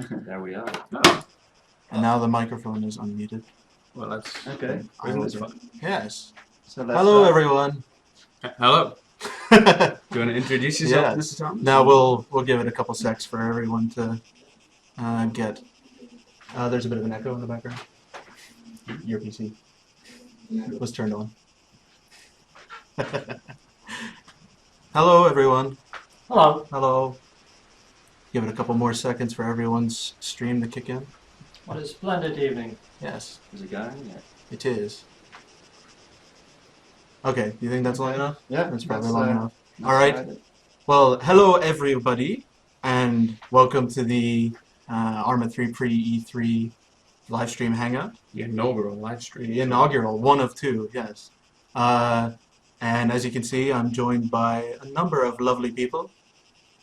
There we are. Oh, And now the microphone is unmuted. well, that's Okay. isn't this fun? Yes. So let's Hello, start. everyone. Hello. Do you want to introduce yourself, Yes. Mr. Tom? Now we'll give it a couple secs for everyone to get. There's a bit of an echo in the background. Your PC was turned on. Hello, everyone. Hello. Hello. Give it a couple more seconds for everyone's stream to kick in. What a splendid evening. Yes, Is it going? Yeah. it is. Okay, you think that's long enough? Yeah. That's probably long enough. let's All right. start it. Well, hello everybody, and welcome to the Arma 3 pre-E3 live stream hangout. The inaugural live stream. The inaugural, one of two, yes. And as you can see, I'm joined by a number of lovely people,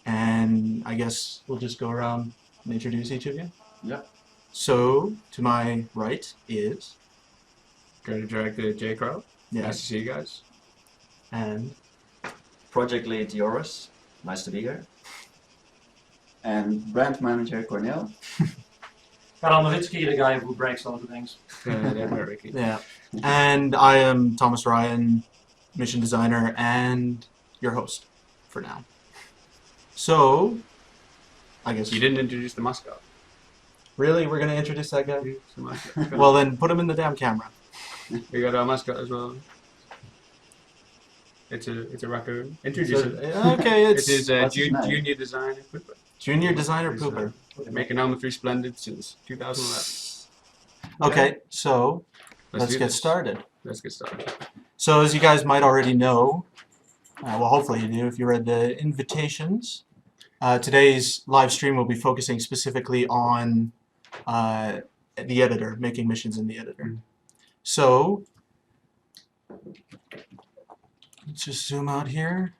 and I guess we'll just go around and introduce each of you. Yeah. So, to my right is, Creative Director J. Crow. Nice yes, to see you guys. and Project lead Joris. Nice to be here. And brand manager Cornel. Karel Novitsky, the guy who breaks all the things. They're very Ricky. yeah, and I am Thomas Ryan, mission designer and your host for now. So, I guess You didn't introduce the mascot. really we're gonna introduce that guy. It's the mascot. Well, then put him in the damn camera. We got our mascot as well. It's a raccoon. Introduce So, it. okay, It it's is what's his name? junior designer. junior designer He's, pooper. Making Arma 3 Splendid since 2011. Okay, so let's do get this. started. Let's get started. So as you guys might already know, well, hopefully you do if you read the invitations. Today's live stream will be focusing specifically on the editor, making missions in the editor. So let's just zoom out here.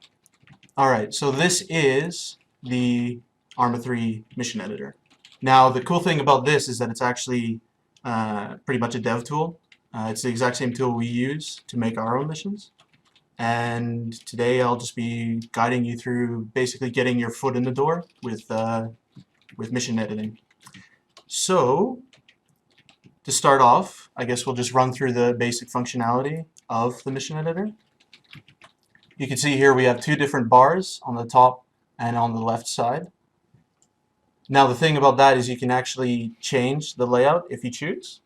All right, so this is the Arma 3 mission editor. Now, the cool thing about this is that it's actually pretty much a dev tool. It's the exact same tool we use to make our own missions. And today I'll just be guiding you through basically getting your foot in the door with mission editing. So, to start off, I guess we'll just run through the basic functionality of the mission editor. You can see here we have two different bars on the top and on the left side. Now the thing about that is you can actually change the layout if you choose.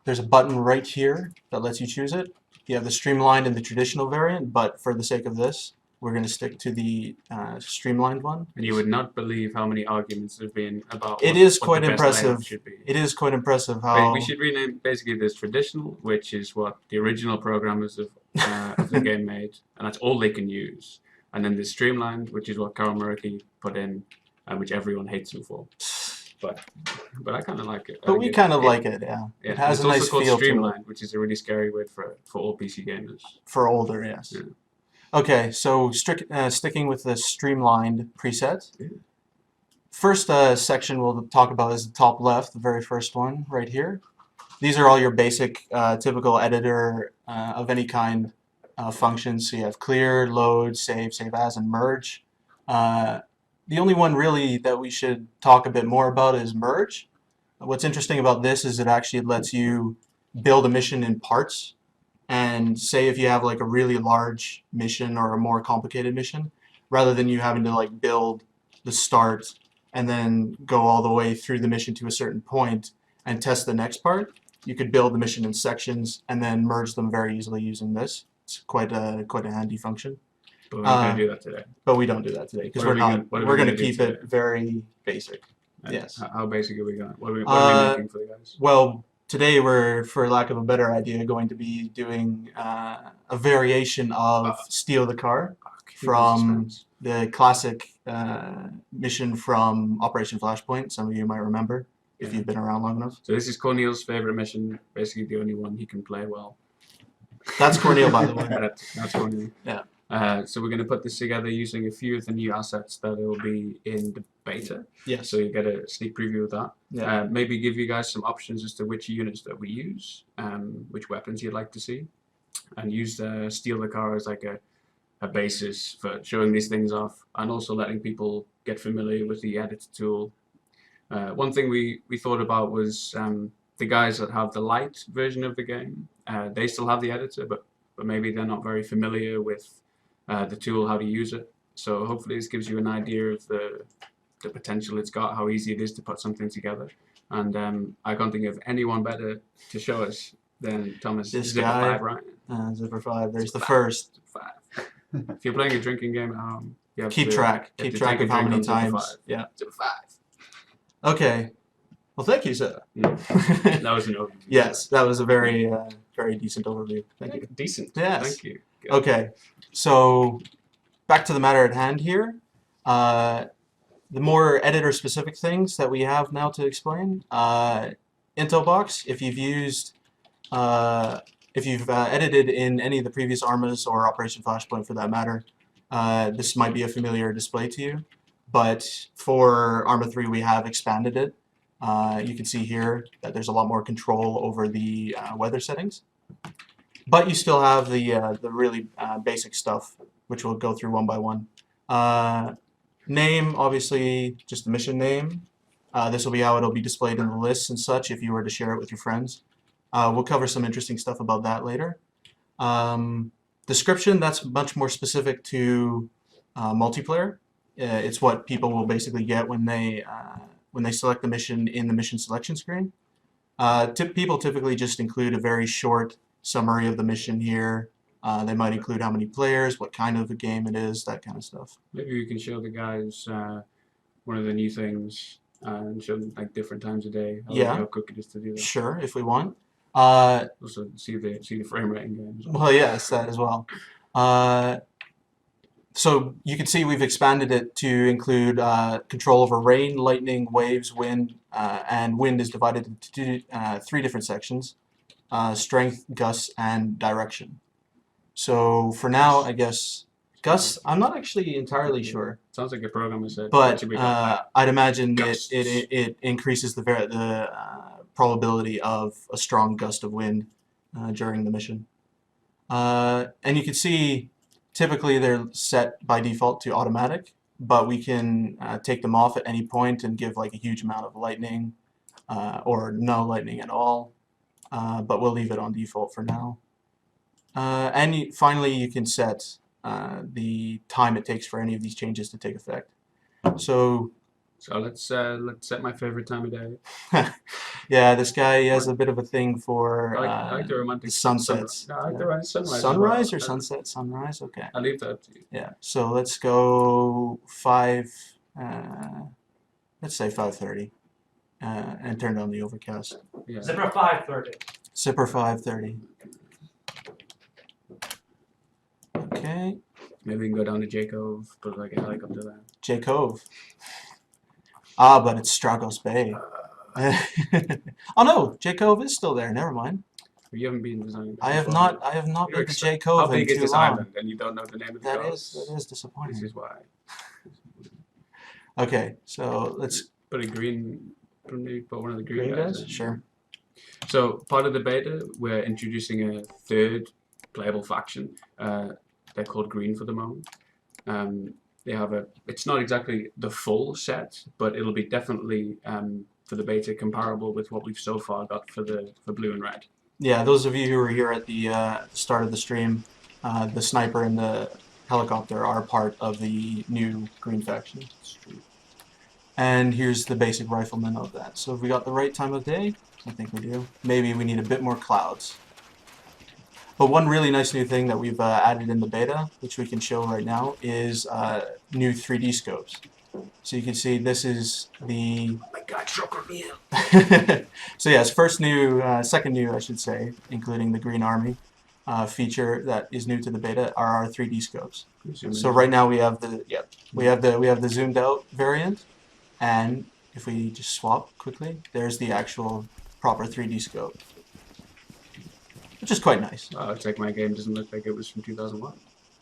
There's a button right here that lets you choose it. You have the streamlined and the traditional variant, but for the sake of this, we're going to stick to the streamlined one. And you would not believe how many arguments there have been about It what, is what quite the best impressive. layout should be. It is quite impressive Wait, how... we should rename basically this traditional, which is what the original programmers of the game made, and that's all they can use. And then the streamlined, which is what Karel Murray put in, which everyone hates him for. But I kind of like it. But we kind of like it, yeah. Yeah. It has It's a also nice called feel to it. streamlined, which is a really scary word for all PC gamers. For older, yes. Yeah. Okay, so sticking with the streamlined preset. Yeah. First section we'll talk about is the top left, the very first one right here. These are all your basic typical editor of any kind functions. So you have clear, load, save as, and merge. The only one really that we should talk a bit more about is merge. What's interesting about this is it actually lets you build a mission in parts. And say if you have like a really large mission or a more complicated mission, rather than you having to like build the start and then go all the way through the mission to a certain point and test the next part, you could build the mission in sections and then merge them very easily using this. It's quite a handy function. But we're not going to do that today. But we don't do that today because What are we're we not. gonna- We're going to do keep today? it very basic. And Yes. How basic are we going? What are we making for the guys? Well, today we're, for lack of a better idea, going to be doing a variation of Steal the Car from the classic mission from Operation Flashpoint. Some of you might remember if you've been around long enough. So this is Cornel's favorite mission, basically the only one he can play well. That's Cornel, by the way. That's Cornel. Yeah. So we're going to put this together using a few of the new assets that will be in the beta. Yes. So you get a sneak preview of that. Yeah. Maybe give you guys some options as to which units that we use, which weapons you'd like to see, and use Steal the Car as like a basis for showing these things off, and also letting people get familiar with the editor tool One thing we thought about was the guys that have the light version of the game. They still have the editor, but maybe they're not very familiar with the tool, how to use it. So hopefully this gives you an idea of the potential it's got, how easy it is to put something together. And I can't think of anyone better to show us than Thomas. This Zipper guy. 5, right? Zipper 5, there's Zipper the 5. first. 5. If you're playing a drinking game at home, you have Keep to, track. you have Keep to track take of a how drink many on Zipper times. 5. Yeah. Zipper 5. Okay. Well, thank you, sir. That was an overview. Yes, that was a very, very decent overview. Thank you. Decent. Yes. Thank you. Good. Okay, so back to the matter at hand here. The more editor-specific things that we have now to explain. Info box, if you've edited in any of the previous Armas or Operation Flashpoint for that matter, this might be a familiar display to you. But for Arma 3, we have expanded it. You can see here that there's a lot more control over the weather settings. But you still have the really basic stuff, which we'll go through one by one. Name, obviously, just the mission name. This will be how it'll be displayed in the lists and such if you were to share it with your friends. We'll cover some interesting stuff about that later. Description, that's much more specific to multiplayer. It's what people will basically get when they select the mission in the mission selection screen. People typically just include a very short summary of the mission here. They might include how many players, what kind of a game it is, that kind of stuff. Maybe we can show the guys one of the new things and show them like different times a day. How quick it is to do that. Sure, if we want. Also see the frame rate in games. Well, yes, that as well. So you can see we've expanded it to include control over rain, lightning, waves, wind, and wind is divided into 3 different sections: strength, gusts, and direction. So for now, I guess gusts. I'm not actually entirely sure, Sounds like a programmer said. but I'd imagine it increases the probability of a strong gust of wind during the mission. And you can see typically they're set by default to automatic, but we can take them off at any point and give like a huge amount of lightning or no lightning at all, but we'll leave it on default for now. And finally you can set the time it takes for any of these changes to take effect. So let's set my favorite time of day. yeah, this guy has a bit of a thing for I like the romantic sunsets. I like the sunrise. Sunrise or sunset? Sunrise? Okay. I'll leave that up to you. Yeah, so let's go 5, let's say 5:30, and turn down the overcast. Yeah. Zipper 5:30. Zipper 5:30. Okay, Maybe we can go down to J Cove, put like a helicopter there. J Cove. Ah, but it's Stragos Bay. Oh no, J Cove is still there. Never mind. You haven't been designed. I have not been to J Cove How big in is too this long. island, and you don't know the name of the That coast? is disappointing. This is why. Okay, so let's Put a green. Put one of the green green guys. guys. in. Sure. So part of the beta, we're introducing a 3rd playable faction. They're called Green for the moment. They have it's not exactly the full set, but it'll be definitely for the beta comparable with what we've so far got for blue and red. Yeah, those of you who were here at the start of the stream, the sniper and the helicopter are part of the new green faction. And here's the basic rifleman of that. So have we got the right time of day? I think we do. Maybe we need a bit more clouds. But one really nice new thing that we've added in the beta, which we can show right now, is new 3D scopes. So you can see this is the... Oh my god, Joker meal! So yes, second new, I should say, including the Green Army feature that is new to the beta are our 3D scopes. So right now we have the zoomed out variant, and if we just swap quickly, there's the actual proper 3D scope, which is quite nice. Oh, it's like my game doesn't look like it was from 2001.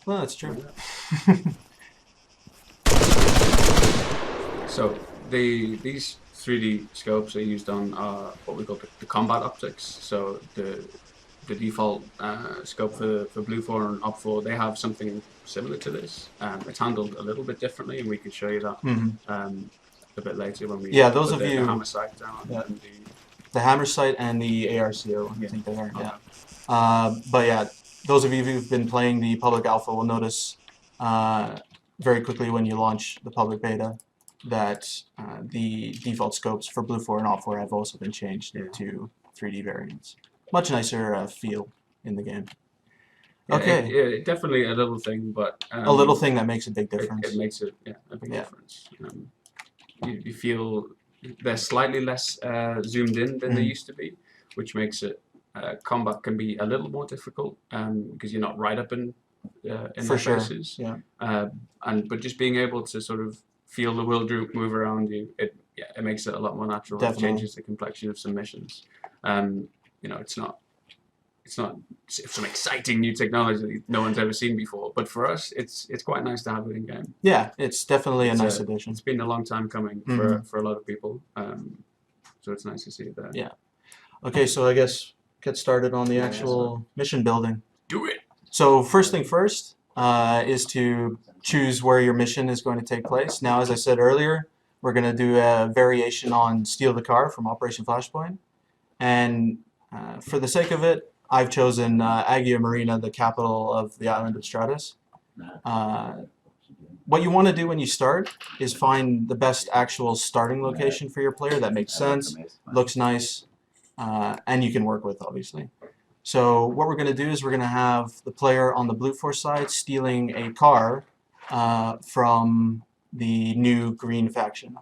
Well, that's true. So these 3D scopes are used on what we call the combat optics. So the default scope for Blue 4 and Op 4, they have something similar to this. It's handled a little bit differently, and we can show you that. a bit later when we Yeah, those put of the you- hammer sight down. Yeah. And The hammer sight and the ARCO, I Yeah. think they are. okay. Yeah. But yeah, those of you who've been playing the public alpha will notice very quickly when you launch the public beta that the default scopes for Blue 4 and Alt 4 have also been changed Yeah. to 3D variants. Much nicer feel in the game. Yeah, Okay. definitely a little thing, but A little thing that makes a big It, difference. it makes it a big Yeah. difference. You feel they're slightly less zoomed in than they Mhm. used to be, which makes it combat can be a little more difficult because you're not right up in For their sure. faces. Yeah. But just being able to sort of feel the world move around you, it makes it a lot more natural. Definitely. It changes the complexion of some missions. It's not some exciting new technology that no one's ever seen before, but for us, it's quite nice to have it in game. Yeah, it's definitely a nice addition. It's been a long time coming for a lot of people, so it's nice to see it there. Yeah. Okay, so I guess get started on the actual mission building. Do it. So first thing first is to choose where your mission is going to take place. Now, as I said earlier, we're going to do a variation on Steal the Car from Operation Flashpoint, and for the sake of it, I've chosen Agia Marina, the capital of the island of Stratus. What you want to do when you start is find the best actual starting location for your player that makes sense, looks nice, and you can work with, obviously. So what we're going to do is we're going to have the player on the Blue Force side stealing a car from the new green faction.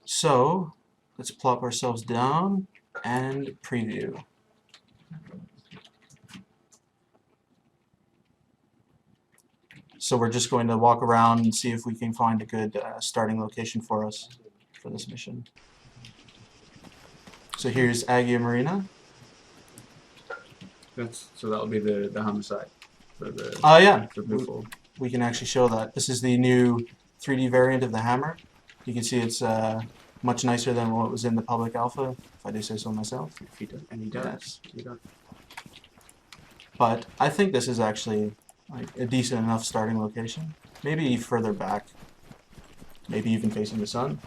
So let's plop ourselves down and preview. So we're just going to walk around and see if we can find a good starting location for us for this mission. So here's Agia Marina. So that'll be the homicide for the Yeah, for Blue 4. we can actually show that. This is the new 3D variant of the hammer. You can see it's much nicer than what was in the public alpha, if I do say so myself. If he does, and he does. Yes. He does. But I think this is actually like a decent enough starting location. Maybe further back. Maybe even facing the sun.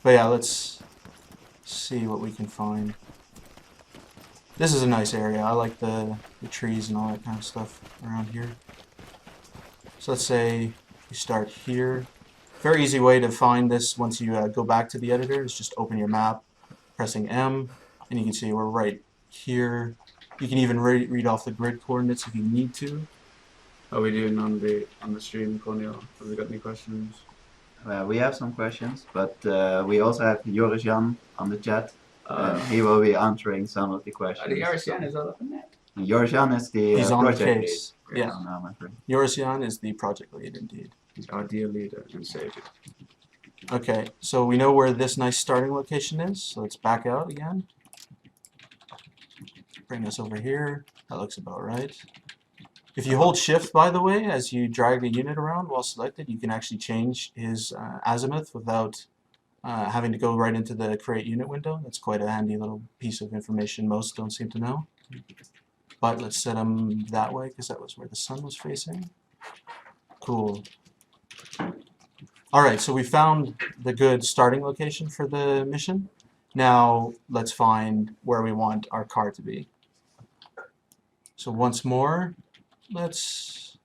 But yeah, let's see what we can find. This is a nice area. I like the trees and all that kind of stuff around here. So let's say you start here. Very easy way to find this once you go back to the editor is just open your map, pressing M, and you can see we're right here. You can even read off the grid coordinates if you need to. How are we doing on the stream, Cornel? Have we got any questions? We have some questions, but we also have Joris Jan on the chat. He will be answering some of the questions. The RCN is all up in there. Joris Jan is the He's on the project case. lead. Yeah. On Arma 3. Yorisian is the project lead indeed. He's our dear leader and savior. Okay, so we know where this nice starting location is, so let's back out again. Bring us over here. That looks about right. If you hold shift, by the way, as you drag the unit around while selected, you can actually change his azimuth without having to go right into the create unit window. That's quite a handy little piece of information most don't seem to know. But let's set him that way because that was where the sun was facing. Cool. Alright, so we found the good starting location for the mission. Now let's find where we want our car to be. So once more, it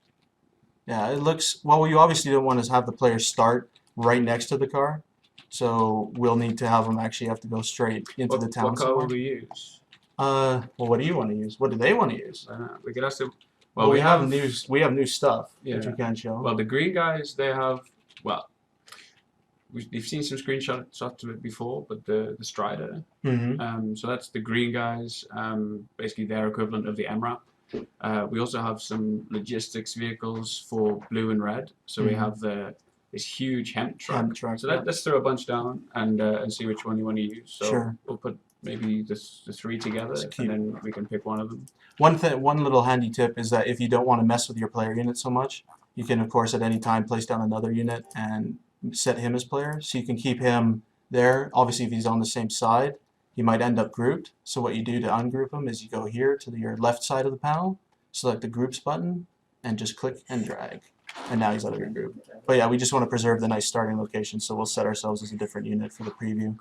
looks, well, you obviously don't want to have the player start right next to the car, so we'll need to have them actually have to go straight into the town What car somewhere. will we use? Well, what do you want to use? What do they want to use? We could ask them. Well, we have new stuff that Yeah. you can show. Well, the green guys, they have, well, we've seen some screenshots of it before, but the Strider, Mm-hmm. so that's the green guys, basically their equivalent of the MRAP. We also have some logistics vehicles for blue and red. So we have this huge hemp truck. Hemp truck, So yeah. let's throw a bunch down and see which one you want to use. So Sure. we'll put maybe the three together, and then we can pick one of them. One little handy tip is that if you don't want to mess with your player unit so much, you can of course at any time place down another unit and set him as player, so you can keep him there. Obviously, if he's on the same side, he might end up grouped. So what you do to ungroup him is you go here to your left side of the panel, select the groups button, and just click and drag. And now he's out of your group. But yeah, we just want to preserve the nice starting location, so we'll set ourselves as a different unit for the preview.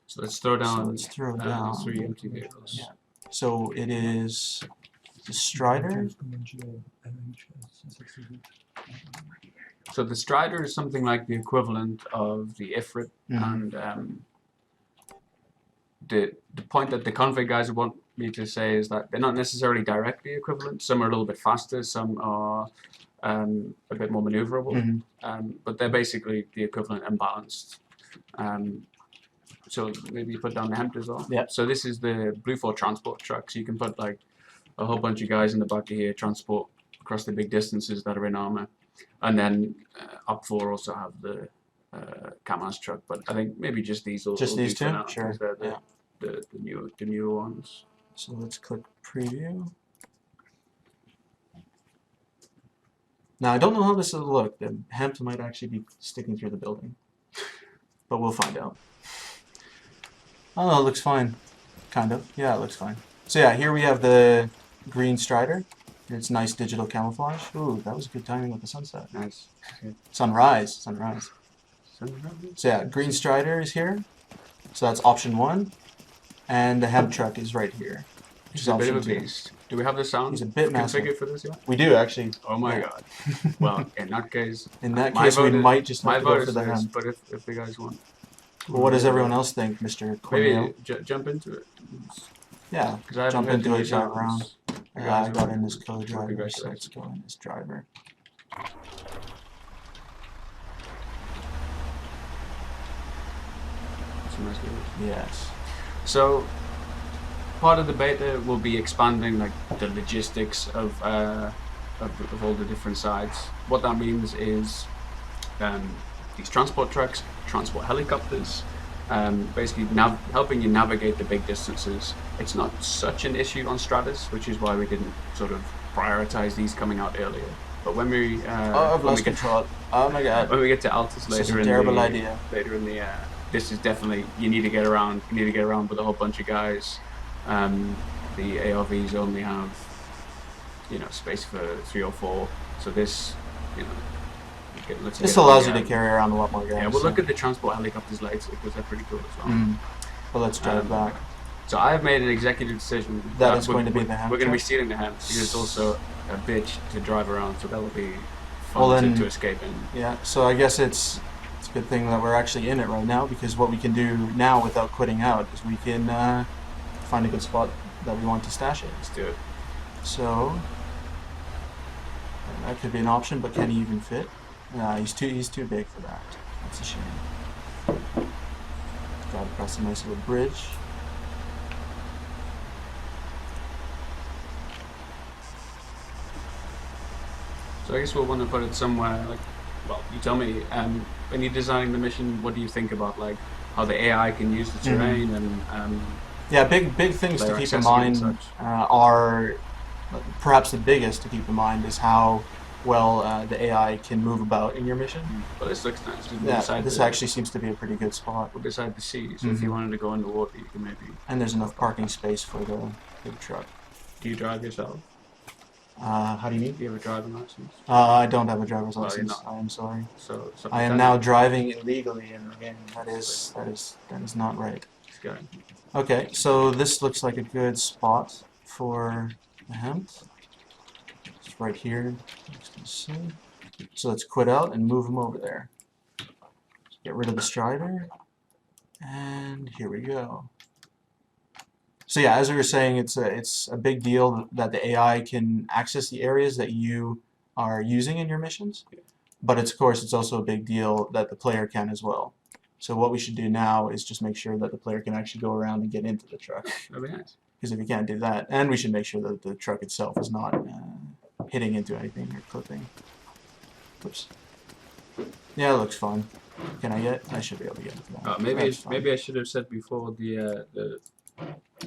So let's throw down, let's throw down 3 empty vehicles. Yeah. So it is the Strider. So the Strider is something like the equivalent of the Ifrit, and the point that the config guys want me to say is that they're not necessarily directly equivalent. Some are a little bit faster, some are a bit more maneuverable, but they're basically the equivalent and balanced. So maybe you put down the Hemp as well. Yeah. So this is the Blue 4 transport truck. So you can put like a whole bunch of guys in the back of here, transport across the big distances that are in Arma. And then Up 4 also have the Kamaz truck, but I think maybe just these will Just these do for two? now, Sure. 'cause they're Yeah. the newer ones. So let's click preview. Now I don't know how this will look. The Hemp might actually be sticking through the building, but we'll find out. Oh, it looks fine. Kind of. Yeah, it looks fine. So yeah, here we have the green Strider. It's nice digital camouflage. Ooh, that was good timing with the sunset. Nice. Okay. Sunrise. Sunrise. So yeah, green Strider is here. So that's option 1. And the Hemp truck is right here. He's a bit of a beast. Do we have the sound He's a bit massive. configured for this yet? We do, actually. Oh my Yeah. god. Well, in that case, In that my case, we vote is- might just my have to go vote for is the this, Hemp. but if the guys want, Well, what does everyone else think, Mr. Cornell? maybe jump into it. Yeah, Because I haven't jump heard into the it, new drive sounds. around. The I guys got are- in as co-driver, so let's Congratulations. go in as driver. Some nice videos. Yes. So, part of the beta will be expanding like the logistics of all the different sides. What that means is these transport trucks, transport helicopters, basically helping you navigate the big distances. It's not such an issue on Stratus, which is why we didn't sort of prioritize these coming out earlier. But when we Oh, I've lost control. Oh my god. when we get to Altus This is later a in terrible the idea. this is definitely you need to get around. You need to get around with a whole bunch of guys. The ARVs only have space for 3 or 4. So this let's This get allows the, you to carry around a lot more guys. Yeah, we'll so- look at the transport helicopters later because they're pretty cool as well. But let's drive back. So I have made an executive decision That is going to be the Hemp We're going to be truck? stealing the Hemp because it's also a bitch to drive around, so that will be fun Well, then- to escape in. Yeah, so I guess it's a good thing that we're actually in it right now, because what we can do now without quitting out is we can find a good spot that we want to stash it. Let's do it. So that could be an option, but can he even fit? Nah, he's too big for that. That's a shame. Drive across a nice little bridge. So I guess we'll want to put it somewhere like, well, you tell me. When you're designing the mission, what do you think about like how the AI can use the terrain and Yeah, big things to player keep in accessibility and mind such? are perhaps the biggest to keep in mind is how well the AI can move about in your mission. But this looks nice. Yeah, this actually seems to be a pretty good spot. We're beside the sea, so if you wanted to go underwater, you can maybe. And there's enough parking space for the big truck. Do you drive yourself? How do you mean? Do you have a driving license? I don't have a driver's Well, you're license. not. I am sorry. So I am now driving illegally in the game. That is not right. Going. Okay, so this looks like a good spot for the Hemp. It's right here. So let's quit out and move him over there. Get rid of the Strider. And here we go. So yeah, as we were saying, it's a big deal that the AI can access the areas that you are using in your missions. But of course, it's also a big deal that the player can as well. So what we should do now is just make sure that the player can actually go around and get into the truck. That'd be nice. Because if you can't do that, and we should make sure that the truck itself is not hitting into anything or clipping. Oops. Yeah, it looks fun. Can I get? I should be able to get into that. Maybe I should have said before the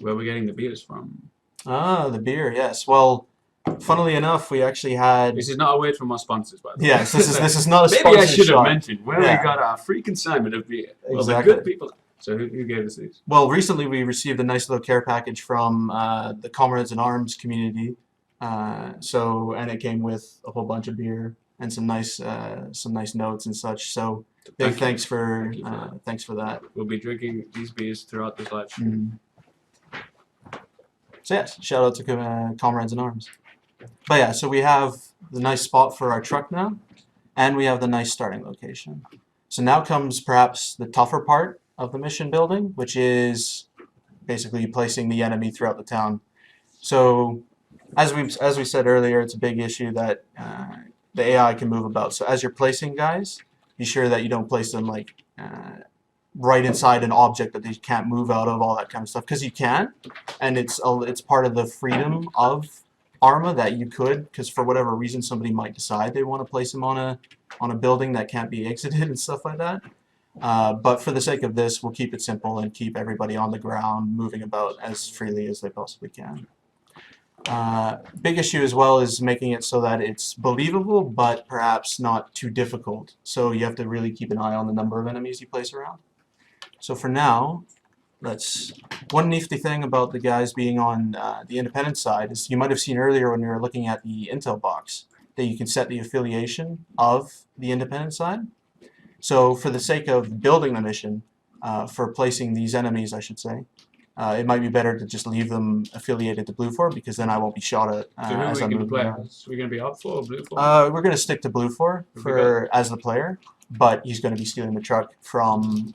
where we're getting the beers from. Ah, the beer. Yes. Well, funnily enough, we actually had. This is not a word from our sponsors, by the way. Yes, this is not a Maybe sponsored I should shot. have mentioned where Yeah. we got our free consignment of beer. Well, Exactly. the good people. So who gave us these? Well, recently we received a nice little care package from the Comrades in Arms community. And it came with a whole bunch of beer. and some nice notes and such. So big thanks for that. We'll be drinking these beers throughout this live stream. So yes, shout out to Comrades in Arms. But yeah, so we have the nice spot for our truck now, and we have the nice starting location. So now comes perhaps the tougher part of the mission building, which is basically placing the enemy throughout the town. So as we said earlier, it's a big issue that the AI can move about. So as you're placing guys, be sure that you don't place them like right inside an object that they can't move out of, all that kind of stuff, because you can, and it's part of the freedom of Arma that you could, because for whatever reason somebody might decide they want to place them on a building that can't be exited and stuff like that. But for the sake of this, we'll keep it simple and keep everybody on the ground moving about as freely as they possibly can. Big issue as well is making it so that it's believable but perhaps not too difficult. So you have to really keep an eye on the number of enemies you place around. So for now, one nifty thing about the guys being on the independent side is you might have seen earlier when we were looking at the intel box that you can set the affiliation of the independent side. So for the sake of building the mission, for placing these enemies, I should say, it might be better to just leave them affiliated to Blue 4, because then I won't be shot at as I'm moving around. So we're going to be up 4 or Blue 4? We're going to stick to Blue 4 as the player, but he's going to be stealing the truck from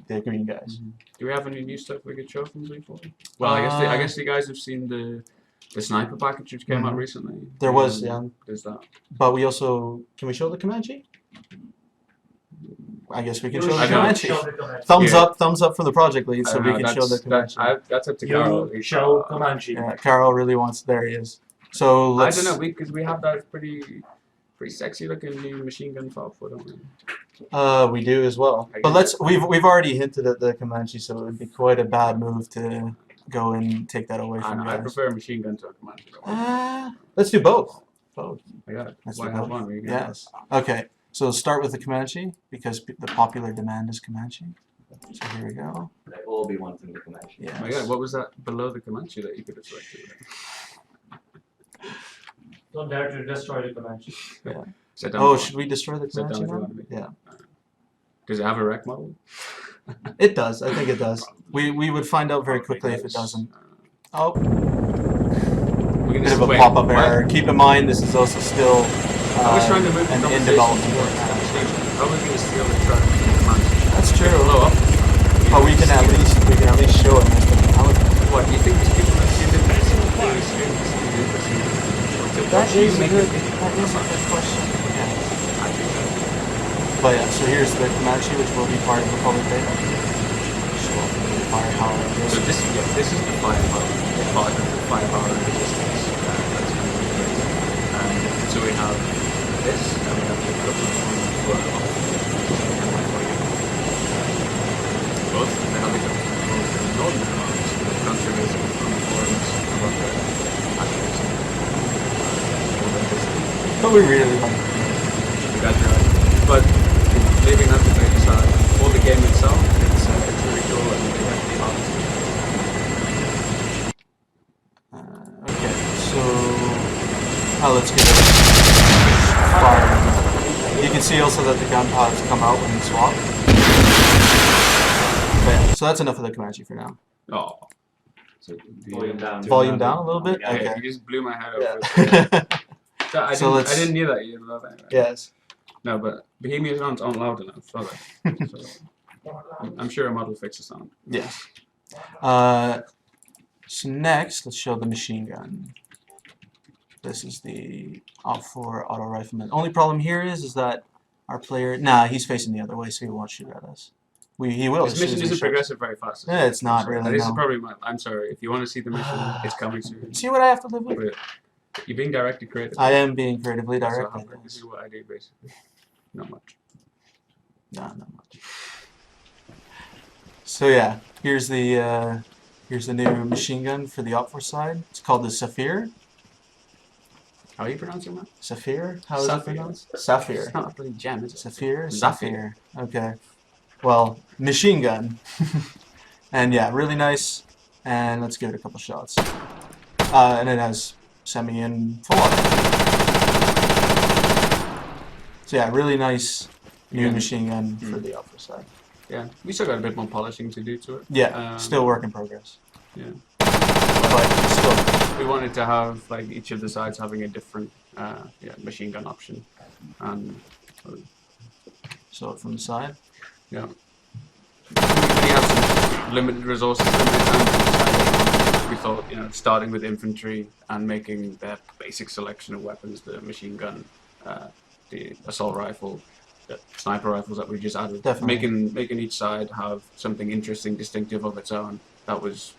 the green guys. Do we have any new stuff we could show from Blue 4? Well, I guess you guys have seen the sniper package which came out recently. There was, yeah. There's that. But we also... Can we show the Comanche? I guess we can show the I Comanche. know. Thumbs up from the project lead, so we can show the Comanche. That's up to Carol. Show Comanche. Yeah, Carol really wants... There he is. So let's... I don't know, because we have that pretty sexy looking new machine gun fob for, don't we? We do as well. But we've already hinted at the Comanche, so it would be quite a bad move to go and take that away from you guys. I prefer a machine gun to a Comanche. Let's do both. I got it. Let's Why do have both. one? Yes. Okay. So start with the Comanche, because the popular demand is Comanche. So here we go. They all be wanting the Comanche. Yes. Oh my god, what was that below the Comanche that you could have selected? Don't dare to destroy the Comanche. Yeah. Oh, should we destroy the Comanche now? Yeah. Does it have a wreck model? It does. I think it does. We would find out very quickly if it doesn't. Oh. Bit of a pop-up error. Keep in mind, this is also still I was trying to move in development. I was going to steal the truck from the Comanche. That's true. Blow up. But we can at least show it as the intelligence. What, do you think these people that see the really serious? That is a good question. Yeah. But yeah, so here's the Comanche, which will be part of the public beta. Show off the firepower. So this is the firepower. Part of the firepower resistance. That's going to be great. So we have this, and we have the equivalent for both the helicopter both the northern arms, the counter-raising uniforms above the actors. But we really like it. You guys are right. But leaving that to the side, for the game itself, it's really cool and they have the art. Okay, so let's get it firing. You can see also that the gun pods come out when you swap. But yeah, so that's enough of the Comanche for now. Oh. So volume down. Volume down a little bit? Yeah, Okay. You just blew my head Yeah. over. I didn't hear that you love it. Yes. No, but Bohemia sounds aren't loud enough, are they? So, I'm sure a model fixes sound. Yes. So next, let's show the machine gun. This is the Op-4 auto rifleman. Only problem here is that our player, he's facing the other way, so he won't shoot at us. He will. This mission isn't progressive very fast. Yeah, it's not really. This is probably I'm sorry. If you want to see the mission, it's coming soon. See what I have to live with? You're being directly creative. I am being creatively directed. So this is what I do basically. Not much. No, not much. So yeah, here's the new machine gun for the Op-4 side. It's called the Sapphire. How are you pronouncing that? Sapphire? How is it Sapphire. pronounced? Sapphire. It's not a bloody gem, is it? Sapphire? Sapphire. Okay. Well, machine gun. And yeah, really nice. And let's give it a couple shots. And it has semi and full auto. So yeah, really nice new Yeah. machine gun for the Alpha side. Yeah, we still got a bit more polishing to do to it. Yeah, still work in progress. Yeah. But still, We wanted to have like each of the sides having a different machine gun option, and so from the side. yeah, we have some limited resources, limited time. We thought, starting with infantry and making that basic selection of weapons, the machine gun, the assault rifle, the sniper rifles that we just added, Definitely. making each side have something interesting, distinctive of its own. That was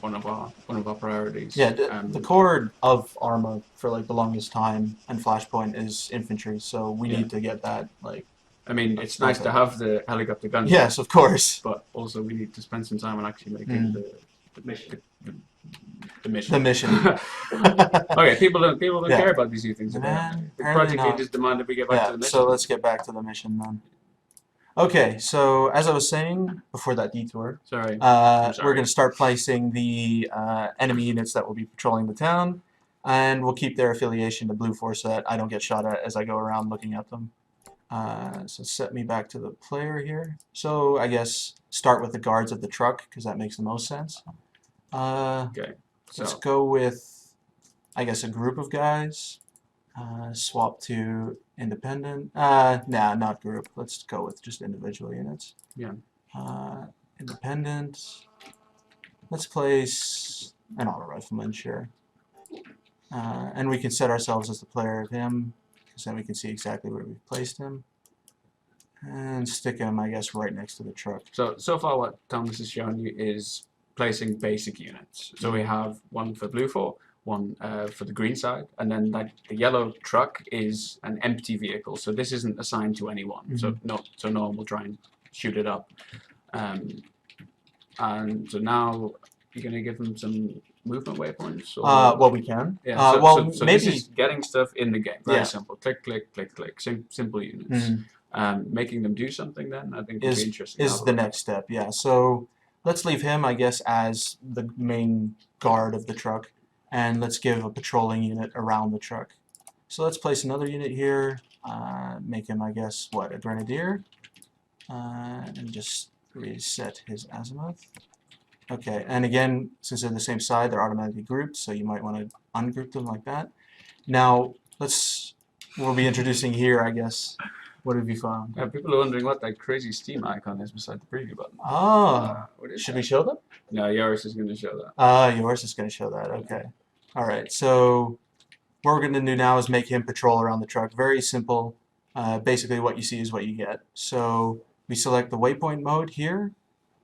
one of our priorities. Yeah, the core of Arma for like the longest time and Flashpoint is infantry, so we need to get that like. I mean, it's nice to have the helicopter guns. Yes, of course. But also we need to spend some time on actually making the Mission. the mission. The mission. Okay, people don't Yeah. care about these things. Man, The apparently project not. leaders demanded we get back to the mission. So let's get back to the mission then. Okay, so as I was saying before that detour, Sorry. we're going to start placing the enemy units that will be patrolling the town, and we'll keep their affiliation to Blue Force so that I don't get shot at as I go around looking at them. So set me back to the player here. So I guess start with the guards of the truck because that makes the most sense. Okay. Let's So go with, I guess, a group of guys. Swap to independent. Nah, not group. Let's go with just individual units. Yeah. Independent. Let's place an auto rifleman, sure. And we can set ourselves as the player of him, because then we can see exactly where we've placed him. And stick him, I guess, right next to the truck. so far what Thomas has shown you is placing basic units. So we have one for Blue Fort, one for the green side, and then the yellow truck is an empty vehicle. So this isn't assigned to anyone. So no one will try and shoot it up. And so now you're going to give them some movement waypoints? Or? Well, we can. Yeah, so maybe this is getting stuff in the game. Very Yeah. simple. Click, click, click, click. Simple units. Making them do something then, I think would be interesting. is the next step, yeah. So let's leave him, I guess, as the main guard of the truck, and let's give a patrolling unit around the truck. So let's place another unit here, make him, I guess, what, a grenadier, and just reset his azimuth. Okay, and again, since they're the same side, they're automatically grouped, so you might want to ungroup them like that. Now, we'll be introducing here, I guess. What have you found? Yeah, people are wondering what that crazy Steam icon is beside the preview button. Oh, What is should that? we show them? No, Yoris is going to show that. Yours is going to show that, okay. Alright, so what we're going to do now is make him patrol around the truck. Very simple. Basically what you see is what you get. So we select the waypoint mode here,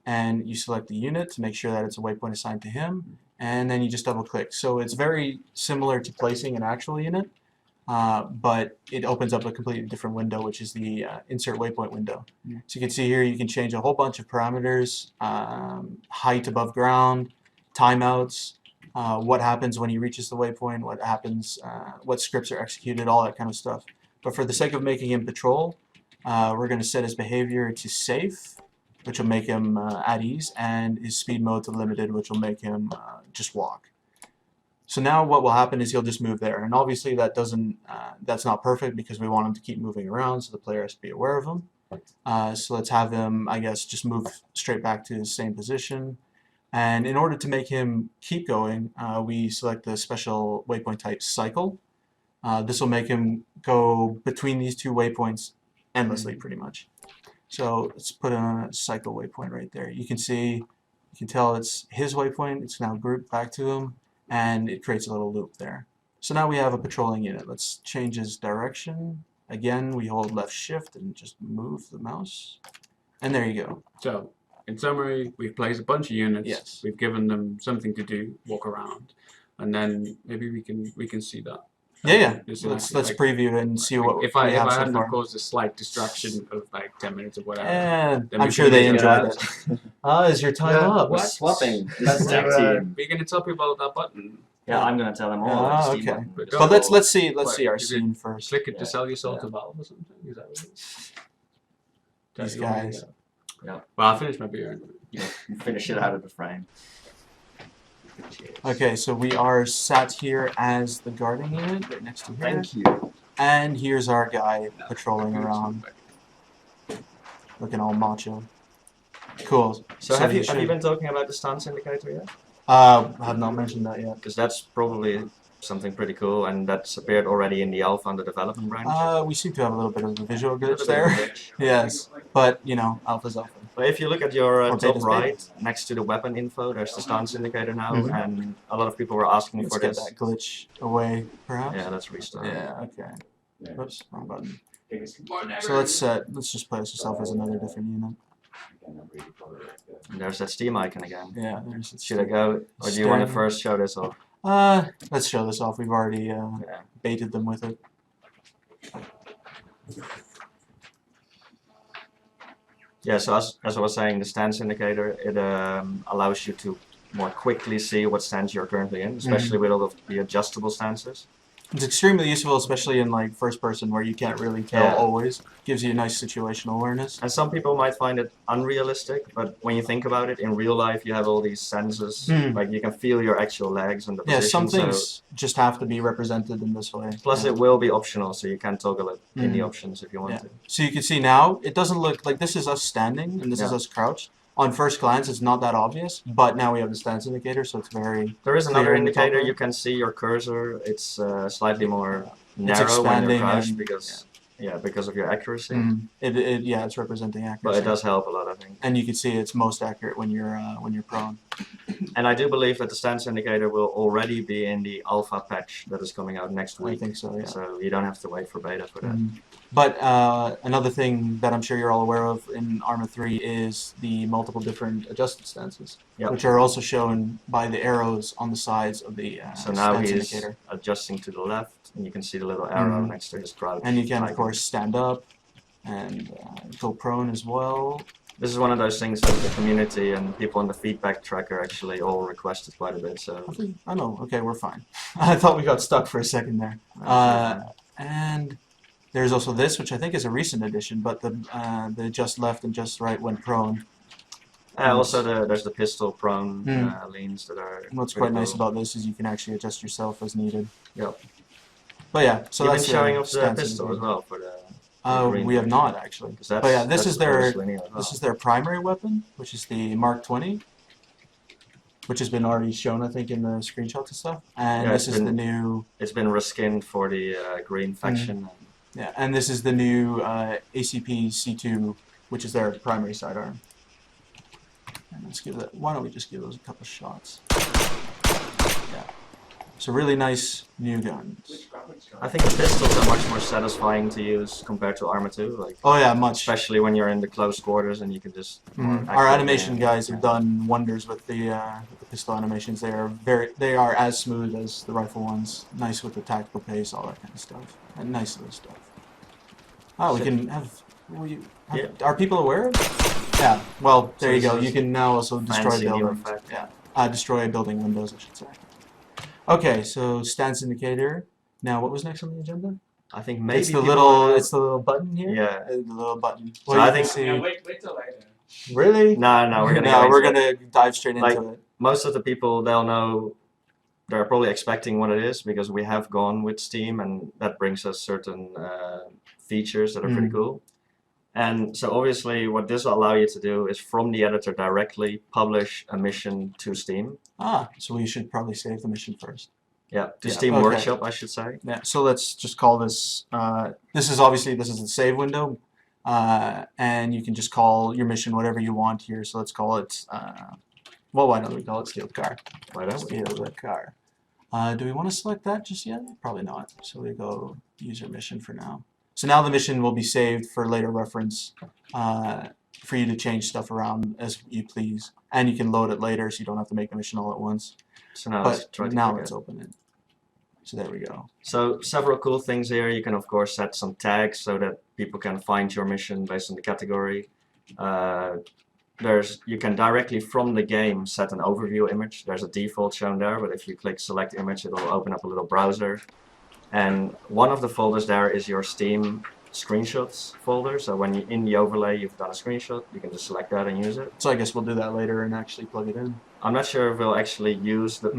and you select the unit to make sure that it's a waypoint assigned to him, and then you just double click. So it's very similar to placing an actual unit, but it opens up a completely different window, which is the insert waypoint window. So you can see here you can change a whole bunch of parameters, height above ground, timeouts, what happens when he reaches the waypoint, what happens, what scripts are executed, all that kind of stuff. But for the sake of making him patrol, we're going to set his behavior to safe, which will make him at ease, and his speed mode to limited, which will make him just walk. So now what will happen is he'll just move there, and obviously that's not perfect because we want him to keep moving around, so the player has to be aware of him. So let's have him, I guess, just move straight back to his same position. And in order to make him keep going, we select the special waypoint type cycle. This will make him go between these two waypoints endlessly, pretty much. So let's put a cycle waypoint right there. You can tell it's his waypoint. It's now grouped back to him, and it creates a little loop there. So now we have a patrolling unit. Let's change his direction. Again, we hold left shift and just move the mouse. And there you go. So, in summary, we've placed a bunch of units. Yes. We've given them something to do, walk around, and then maybe we can see that. Yeah. This Let's like, preview it and see what if we I have so hadn't far. caused a slight distraction of like 10 minutes or whatever. And then I'm we sure can they make enjoyed it. it. Is your time Yeah. up? We're swapping. Let's tag team. We're going to tell people about that button. Yeah, I'm gonna tell them all. Ah, Steam okay. button. But let's see our Is it scene first. Click it to Yeah. sell your soul Yeah. to Valve or something? Is that what it is? These Tell you what, guys. yeah. Well, I'll finish my beer. You finish it out of the frame. Okay, so we are sat here as the guarding unit right next to here. Thank you. And here's our guy patrolling around, looking all macho. Cool. So have you should- been talking about the stance indicator yet? I have not mentioned that yet. Because that's probably something pretty cool, and that's appeared already in the alpha and the development branch. We seem to have a little bit of a visual A glitch little bit of a there. glitch. Yes, but you know, alpha's alpha. But if you look at your Or top beta's beta. right, next to the weapon info, there's the stance indicator now, Mhm. and a lot of people were asking Let's for get this. that glitch away, perhaps. Yeah, let's restart. Yeah. Okay. Oops, wrong button. So let's just place yourself as another different unit. And there's that Steam icon again. Yeah. There's. Should I go, or do you want to first show this off? Let's show this off. We've already Yeah. baited them with it. Yeah, so as I was saying, the stance indicator, it allows you to more quickly see what stance you're currently in, especially with all of the adjustable stances. It's extremely useful, especially in like first person where you can't really tell Yeah. always. Gives you a nice situational awareness. And some people might find it unrealistic, but when you think about it, in real life you have all these senses, like you can feel your actual legs and the Yeah, position. some so- things just have to be represented in this way. Plus Yeah. it will be optional, so you can toggle it in the options if you want Yeah. to. So you can see now, it doesn't look like this is us standing and this is Yeah. us crouched. On first glance, it's not that obvious, but now we have the stance indicator, so it's very There is clear another in the top indicator, right. you can see your cursor, it's slightly more narrow when expanding you're crouched and- because, because of your accuracy. yeah, it's representing accuracy. But it does help a lot, I think. And you can see it's most accurate when you're prone. And I do believe that the stance indicator will already be in the alpha patch that is coming out next I week. think so, yeah. So you don't have to wait for beta for that. But another thing that I'm sure you're all aware of in Arma 3 is the multiple different adjusted stances, Yep. which are also shown by the arrows on the sides of the So now stance he's indicator. adjusting to the left, and you can see the little arrow Mhm. next to his crouch. And you can, of icon. course, stand up and go prone as well. This is one of those things that the community and people on the feedback tracker actually all requested quite a bit. So I know. Okay, we're fine. I thought we got stuck for a second there. And there's also this, which I think is a recent addition, but the just left and just right when prone. also there's the pistol prone Mm. leans that are. What's pretty quite nice cool. about this is you can actually adjust yourself as needed. Yep. But yeah, so You've been that's showing off the stance pistol as indicator. well for the. We have not actually. 'Cause that's, But yeah, this that's is the their coolest linear as well. this is their primary weapon, which is the Mark 20, which has been already shown, I think, in the screenshots and stuff. And Yeah, this it's is the been- new It's been reskinned for the green faction. yeah, and this is the new ACP C2, which is their primary sidearm. And let's give that. Why don't we just give those a couple shots? Yeah. So really nice new guns. I think the pistols are much more satisfying to use compared to Arma 2, like Oh yeah, much. especially when you're in the close quarters and you can just. more Our accurately animation aim. guys have done wonders with the pistol animations. They are as smooth as the rifle ones. Nice with the tactical pace, all that kind of stuff, and nice little stuff. Oh, we can have. Are people aware? Yeah. Well, there So you this go. is You can now also destroy fancy new buildings. effect. Yeah. Destroy building windows, I should say. Okay, so stance indicator. Now, what was next on the agenda? I think maybe It's the people little. are- It's the little button here. Yeah. The little button. So Well, I you can think- see. Yeah, wait till later. Really? No, we're gonna. No, go we're into it. gonna dive straight into Like- it. Most of the people they'll know. They're probably expecting what it is because we have gone with Steam, and that brings us certain features that are pretty cool. And so obviously, what this will allow you to do is from the editor directly publish a mission to Steam. So we should probably save the mission first. Yeah, to Yeah, Steam okay. Workshop, I should say. Yeah. So let's just call this. This is the save window, and you can just call your mission whatever you want here. So let's call it. Well, why don't we call it Steal the Car? Why don't we? Steal the Car. Do we want to select that just yet? Probably not. So we go user mission for now. So now the mission will be saved for later reference, for you to change stuff around as you please, and you can load it later, so you don't have to make the mission all at once. So now let's But try to now click let's it. open it. So there we go. So several cool things here. You can of course set some tags so that people can find your mission based on the category. You can directly from the game set an overview image. There's a default shown there, but if you click select image, it'll open up a little browser. And one of the folders there is your Steam screenshots folder. So when you in the overlay you've done a screenshot, you can just select that and use it. So I guess we'll do that later and actually plug it in. I'm not sure if we'll actually use the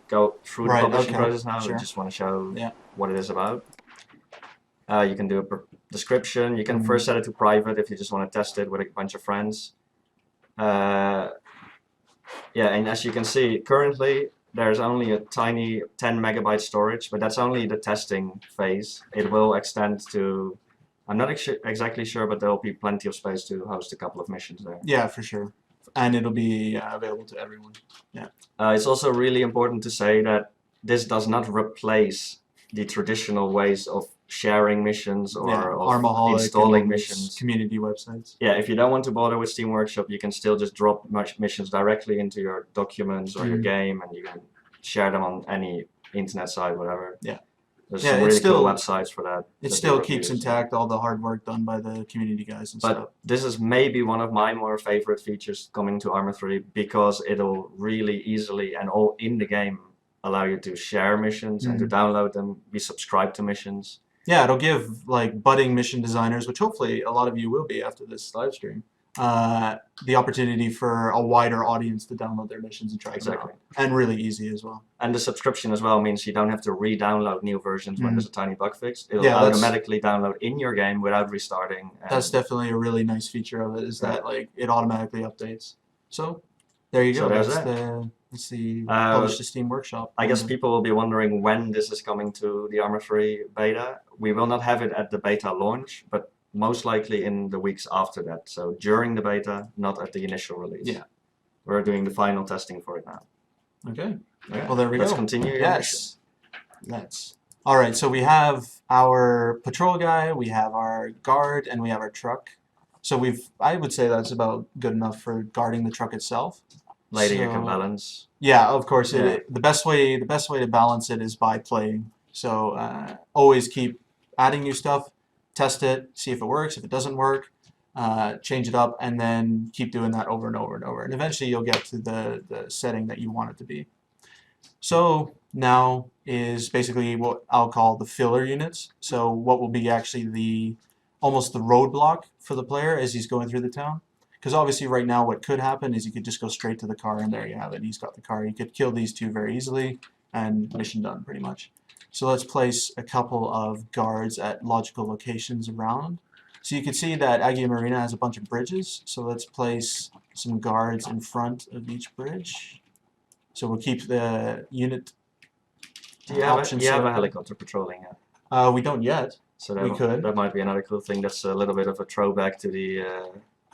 go through the Right, publishing okay, process now. sure. We just want to show Yeah. what it is about. You can do a description. You can first set it to private if you just want to test it with a bunch of friends. Yeah, and as you can see, currently there's only a tiny 10 megabyte storage, but that's only the testing phase. It will extend to, I'm not exactly sure, but there will be plenty of space to host a couple of missions there. Yeah, for sure. And it'll be available to everyone. Yeah. It's also really important to say that this does not replace the traditional ways of sharing missions or of Armaholic installing and missions. Community websites. Yeah, if you don't want to bother with Steam Workshop, you can still just drop missions directly into your documents or your game, and you can share them on any internet site, whatever. Yeah. There's Yeah, some it's really still- cool websites for that. It that still do keeps reviews. intact all the hard work done by the community guys and stuff. But this is maybe one of my more favorite features coming to Arma 3 because it'll really easily and all in the game allow you to share missions and to download them, be subscribed to missions. Yeah, it'll give like budding mission designers, which hopefully a lot of you will be after this live stream, the opportunity for a wider audience to download their missions and try them Exactly. out. And really easy as well. And the subscription as well means you don't have to re-download new versions when there's a tiny bug fix. It'll Yeah, that's- automatically download in your game without restarting. And That's definitely a really nice feature of it, is that like it automatically updates. So there you go. So there's That's the Uh, publish to Steam Workshop. I guess people will be wondering when this is coming to the Arma 3 beta. We will not have it at the beta launch, but most likely in the weeks after that. So during the beta, not at the initial release. Yeah. We're doing the final testing for it now. Okay. Okay. Well, there we Let's go. continue. your mission. Yes. Let's. All right. So we have our patrol guy, we have our guard, and we have our truck. So I would say that's about good enough for guarding the truck itself. Later you So- can balance. Yeah, of course. Yeah. The best way to balance it is by playing. So always keep adding new stuff, test it, see if it works. If it doesn't work, change it up, and then keep doing that over and over and over. And eventually you'll get to the setting that you want it to be. So now is basically what I'll call the filler units. So what will be actually almost the roadblock for the player as he's going through the town. Because obviously right now what could happen is you could just go straight to the car and there you have it. He's got the car. You could kill these two very easily and mission done pretty much. So let's place a couple of guards at logical locations around. So you can see that Agia Marina has a bunch of bridges. So let's place some guards in front of each bridge. So we'll keep the unit Do you have a options. helicopter patrolling it? We don't yet. So We could. that might be another cool thing. That's a little bit of a throwback to the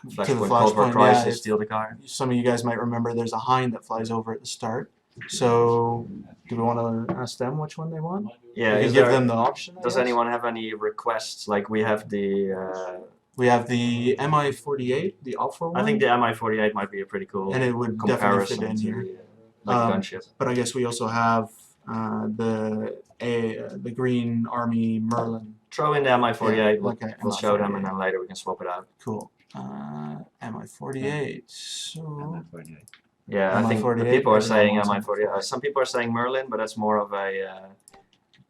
Flashpoint Flashpoint, Cold War Crisis, yeah. steal the car. Some of you guys might remember there's a hind that flies over at the start. So do we want to ask them which one they want? Yeah, We can is give there- them the option. I Does guess. anyone have any requests? Like we have the, We have the MI-48, the Alpha one. I think the MI-48 might be a pretty cool and it would definitely comparison fit in to here. the gunship. But I guess we also have the Green Army Merlin. Throw in the MI-48. Yeah, we'll okay, we'll show them, MI-48. and then later we can swap it out. Cool. MI-48. So Yeah, I think the MI-48, people are everyone saying wants MI-48. Some people are saying Merlin, but that's more of a.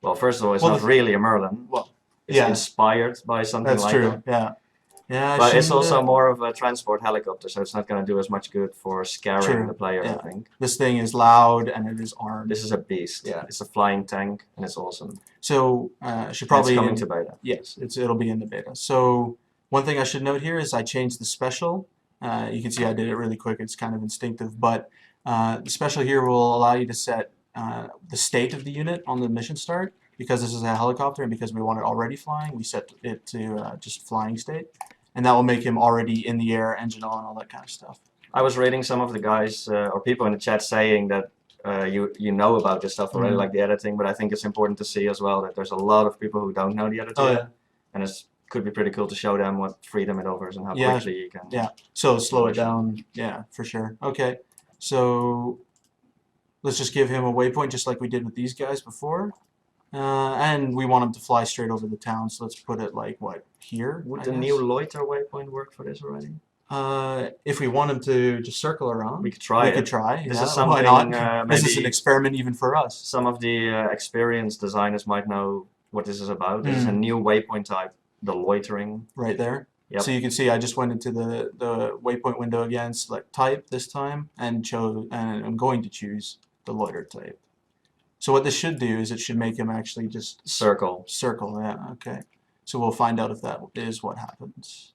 Well, first of all, it's Well, not really a Merlin. well, It's yeah. inspired by something that's like true. that. Yeah. Yeah. But it's shouldn't, also more of a transport helicopter, so it's not going to do as much good for scaring True, the player, yeah. I think. This thing is loud and it is armed. This is a beast. Yeah. It's a flying tank, and it's awesome. So should probably it's coming to beta. yes, it'll be in the beta. So one thing I should note here is I changed the special. You can see I did it really quick. It's kind of instinctive, but the special here will allow you to set the state of the unit on the mission start. Because this is a helicopter and because we want it already flying, we set it to just flying state. And that will make him already in the air, engine on, all that kind of stuff. I was reading some of the guys or people in the chat saying that you know about this stuff already, like the editing, but I think it's important to see as well that there's a lot of people who don't know the editing. Oh, yeah. And it could be pretty cool to show them what freedom it offers and how Yeah. quickly you can. Yeah, so slow it down. Yeah, for sure. Okay, so let's just give him a waypoint just like we did with these guys before. And we want him to fly straight over the town, so let's put it like, what, here? Would I the guess? new loiter waypoint work for this already? If we want him to just circle around, We could try we it. could try. This yeah, is something why not? This is an maybe experiment even for us. some of the experienced designers might know what this is about. This is a new waypoint type, the loitering. Right there. Yep. So you can see I just went into the waypoint window again, select type this time, and I'm going to choose the loiter type. So what this should do is it should make him actually just Circle. circle. Yeah, okay. So we'll find out if that is what happens.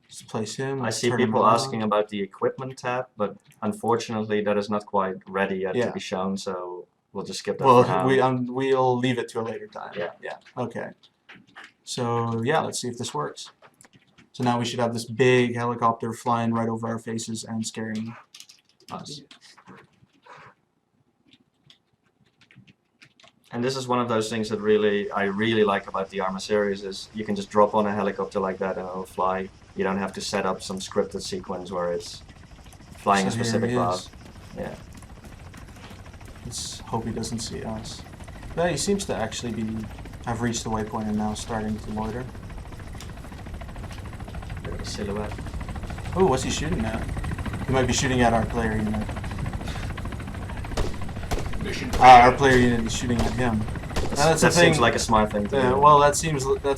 Let's place him. I Let's see turn him people around. asking about the equipment tab, but unfortunately that is not quite ready yet Yeah. to be shown, so we'll just skip that Well, for now. we'll leave it to a later time. Yeah. Yeah. Okay. So yeah, let's see if this works. So now we should have this big helicopter flying right over our faces and scaring us. And this is one of those things that I really like about the Arma series is you can just drop on a helicopter like that and it'll fly. You don't have to set up some scripted sequence where it's flying a So here specific he path. is. Yeah. Let's hope he doesn't see us. Yeah, he seems to actually have reached the waypoint and now starting to loiter. Bit of a silhouette. Oh, what's he shooting at? He might be shooting at our player unit. Our player unit is shooting at him. That's the That thing. seems like a smart thing to do. Well, that's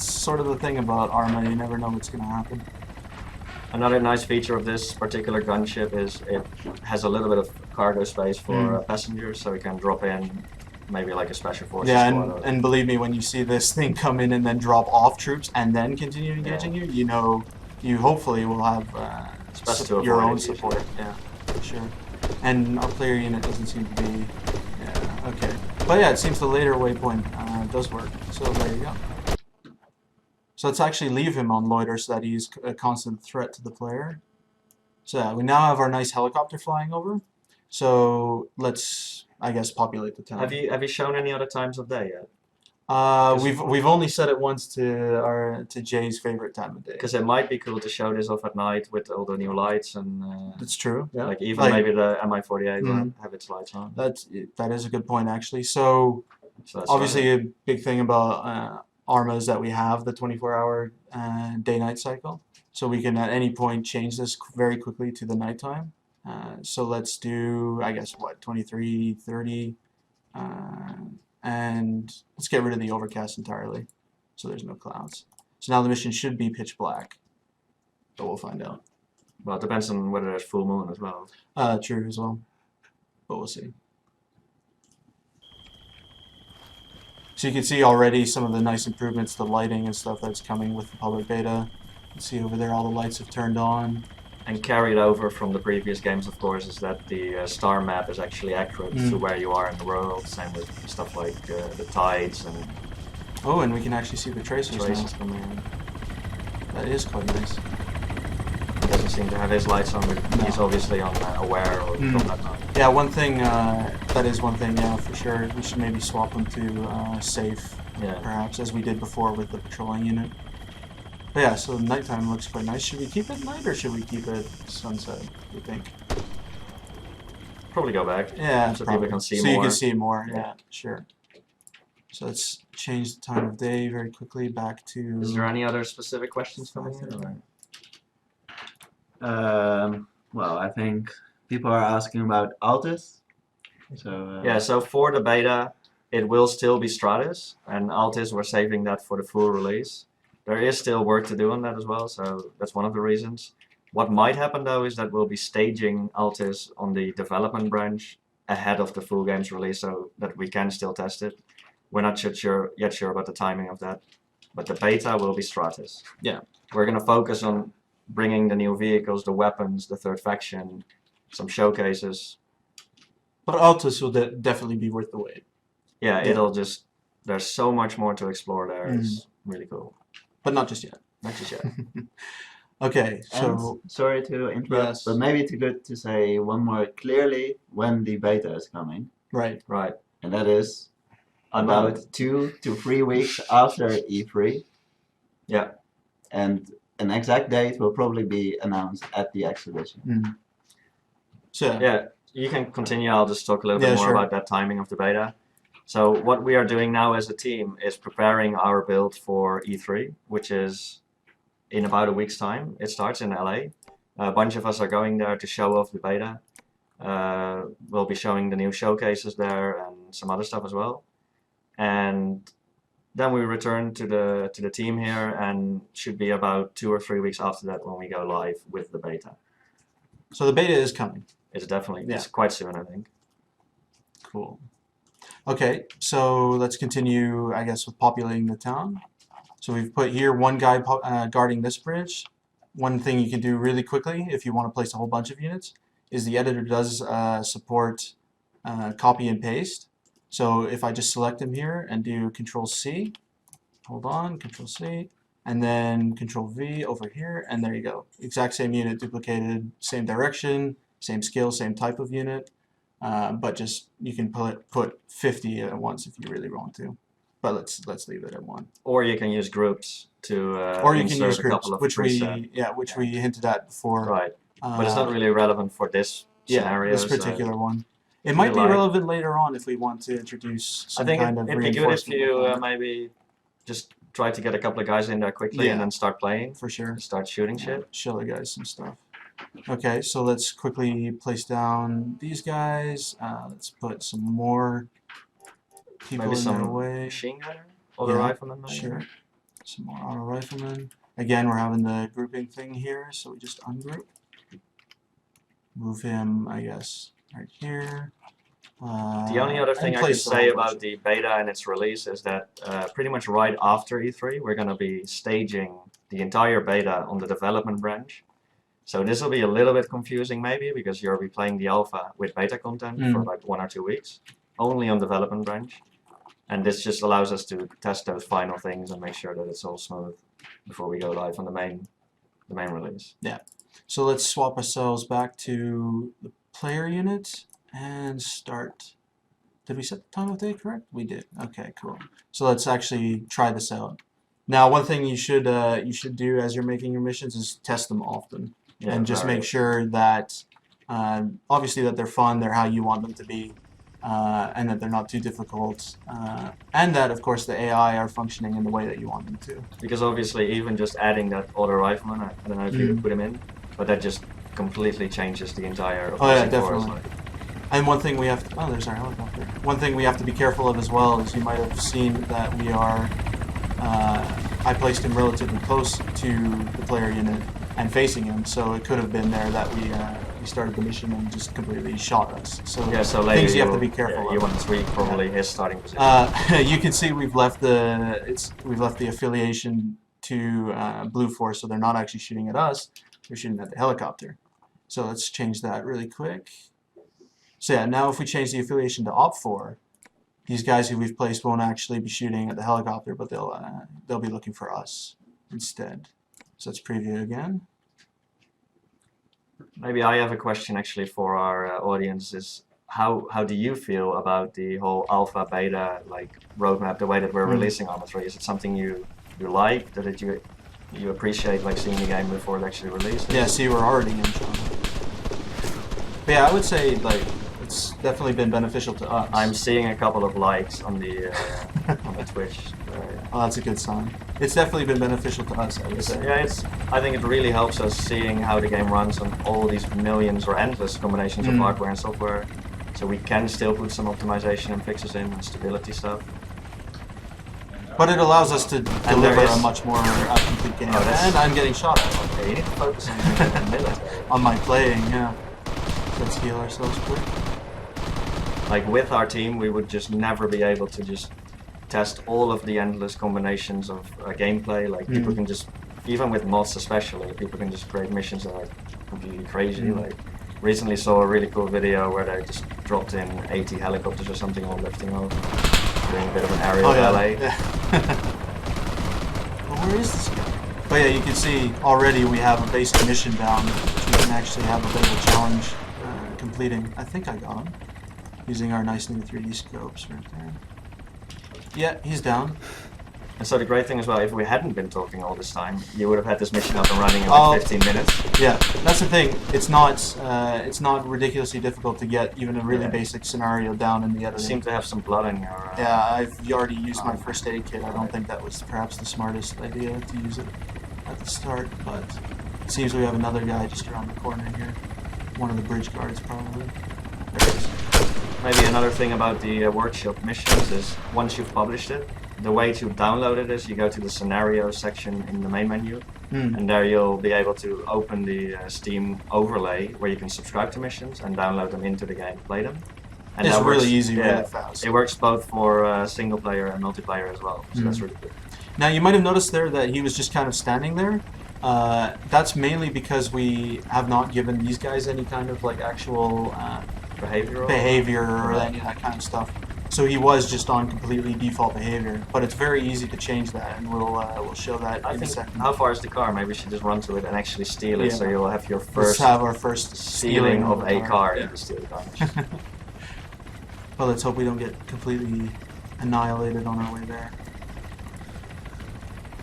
sort of the thing about Arma. You never know what's going to happen. Another nice feature of this particular gunship is it has a little bit of cargo space for passengers, so you can drop in maybe like a special forces Yeah, squad. and believe me, when you see this thing come in and then drop off troops and then continue engaging you, you know, you hopefully will have Best to your avoid own it usually. support. Yeah, for sure. And our player unit doesn't seem to be. Yeah, okay. But yeah, it seems the later waypoint does work. So there you go. So let's actually leave him on loiter so that he's a constant threat to the player. So yeah, we now have our nice helicopter flying over. So let's, I guess, populate the town. Have you shown any other times of day yet? We've only said it once to Jay's favorite time of day. Because it might be cool to show this off at night with all the new lights and That's true. Yeah. like even maybe the MI48 will have its lights on. That is a good point actually. So So that's obviously a big thing about Arma is that we have the 24-hour day-night cycle, so we can at any point change this very quickly to the nighttime. So let's do, I guess, what, 23, 30, and let's get rid of the overcast entirely, so there's no clouds. So now the mission should be pitch black, but we'll find out. Well, it depends on whether there's full moon as well. True as well, but we'll see. So you can see already some of the nice improvements to lighting and stuff that's coming with the public beta. You can see over there all the lights have turned on. And carried over from the previous games, of course, is that the star map is actually accurate to where you are in the world. Same with stuff like the tides and Oh, and we can actually see the tracers traces now. coming in. That is quite nice. He doesn't seem to have his lights on, but he's obviously on aware or combat mode. Yeah, one thing, that is one thing, yeah, for sure. We should maybe swap them to safe, Yeah. perhaps, as we did before with the patrolling unit. But yeah, so nighttime looks quite nice. Should we keep it night or should we keep it sunset, do you think? Probably go back. Yeah, so probably. people can see so more. you can see more, Yeah. yeah, sure. So let's change the time of day very quickly back to... Is there any other specific questions coming in? Or? Well, I think people are asking about Altis. So Yeah, so for the beta, it will still be Stratus, and Altis, we're saving that for the full release. There is still work to do on that as well, so that's one of the reasons. What might happen though is that we'll be staging Altis on the development branch ahead of the full game's release so that we can still test it. We're not yet sure about the timing of that, but the beta will be Stratus. Yeah. We're going to focus on bringing the new vehicles, the weapons, the third faction, some showcases. But Altus will definitely be worth the wait. Yeah, Yeah. it'll just, there's so much more to explore there. It's really cool. But not just yet. Not just yet. Okay, so... and, sorry to interrupt, Yes. but maybe it's good to say one more clearly when the beta is coming. Right. Right. And that is about 2 to 3 weeks after E3. Yeah. And an exact date will probably be announced at the exhibition. So, Yeah, you can continue. I'll just talk a little bit Yeah, more sure. about that timing of the beta. So what we are doing now as a team is preparing our build for E3, which is in about a week's time. It starts in LA. A bunch of us are going there to show off the beta. We'll be showing the new showcases there and some other stuff as well. And then we return to the team here, and should be about 2 or 3 weeks after that when we go live with the beta. so the beta is coming. It's definitely, Yeah. it's quite soon, I think. Cool. Okay, so let's continue, I guess, with populating the town. So we've put here one guy guarding this bridge. One thing you can do really quickly if you want to place a whole bunch of units is the editor does support copy and paste. So if I just select him here and do Control C, hold on, Control C, and then Control V over here, and there you go. Exact same unit duplicated, same direction, same skill, same type of unit, but just you can put 50 at once if you really want to. But let's leave it at 1. Or you can use groups to Or you can insert use a groups, couple of which preset. we hinted at before. Right, but it's not really relevant for this scenario. This particular one. It might be relevant later on if we want to introduce some kind of it'd be good if reinforcement. you maybe just try to get a couple of guys in there quickly and then start playing. For sure. Start shooting shit. Show the guys some stuff. Okay, so let's quickly place down these guys. Let's put some more people Maybe in some their way. machine gunner? Auto rifleman maybe? Sure. Some more auto riflemen. Again, we're having the grouping thing here, so we just ungroup. Move him, I guess, right here. The only other thing I can say about the beta and its release is that pretty much right after E3 we're going to be staging the entire beta on the development branch. So this will be a little bit confusing maybe because you'll be playing the alpha with beta content for like 1 or 2 weeks, only on development branch. And this just allows us to test those final things and make sure that it's all smooth before we go live on the main release. Yeah. So let's swap ourselves back to the player unit and start. Did we set the time of day correct? We did. Okay, cool. So let's actually try this out. Now, one thing you should do as you're making your missions is test them often, and just make sure that obviously that they're fun, they're how you want them to be, and that they're not too difficult, and that of course the AI are functioning in the way that you want them to. Because obviously even just adding that auto rifleman, I don't know if you put him in, but that just completely changes the entire. Oh yeah, definitely. And one thing we have to, there's our helicopter. One thing we have to be careful of as well is you might have seen that we are, I placed him relatively close to the player unit and facing him, so it could have been there that we started the mission and just completely shot us. So, yeah, so later things you have to be careful of. You want to tweak probably his starting position. You can see we've left the affiliation to Blue Force, so they're not actually shooting at us, they're shooting at the helicopter. So let's change that really quick. So yeah, now if we change the affiliation to Op4, these guys who we've placed won't actually be shooting at the helicopter, but they'll be looking for us instead. So let's preview again. Maybe I have a question actually for our audience is how do you feel about the whole alpha beta like roadmap, the way that we're releasing Arma 3? Is it something you like, that you appreciate like seeing the game before it actually releases? Yeah, see, we're already in China. But yeah, I would say like it's definitely been beneficial to us. I'm seeing a couple of likes on the Twitch. Oh, that's a good sign. It's definitely been beneficial to us, I would say. Yeah, I think it really helps us seeing how the game runs on all these millions or endless combinations of hardware and software. So we can still put some optimization and fixes in and stability stuff. But it allows us to deliver a much more complete game. And I'm getting shot at. Okay, you need to focus on the military. On my playing, yeah. Let's heal ourselves quick. Like with our team, we would just never be able to just test all of the endless combinations of gameplay. Like people can just, even with mods especially, people can just create missions that are completely crazy. Like recently saw a really cool video where they just dropped in 80 helicopters or something all lifting over, doing a bit of an aerial ballet. Yeah. Well, where is this guy? But yeah, you can see already we have a basic mission down, which we can actually have a bit of a challenge completing. I think I got him. Using our nice new 3D scopes right there. Yeah, he's down. And so the great thing as well, if we hadn't been talking all this time, you would have had this mission up and running in like 15 minutes. Yeah, that's the thing. It's not ridiculously difficult to get even a really basic scenario down in the editing. You seem to have some blood in your... Yeah, I've already used my first aid kit. I don't think that was perhaps the smartest idea to use it at the start, but it seems we have another guy just around the corner here. One of the bridge guards, probably. There he is. Maybe another thing about the workshop missions is once you've published it, the way to download it is you go to the scenario section in the main menu, and there you'll be able to open the Steam overlay where you can subscribe to missions and download them into the game, play them. And it's that really works, easy, really fast. It works both for single player and multiplayer as well, so that's really good. Now you might have noticed there that he was just kind of standing there. That's mainly because we have not given these guys any kind of like actual behavior or any of that kind of stuff. So he was just on completely default behavior, but it's very easy to change that, and we'll show that in a second. How far is the car? Maybe we should just run to it and actually steal it, so you'll have your Let's first have our first stealing of a car Yeah. if you steal the car. Well, let's hope we don't get completely annihilated on our way there.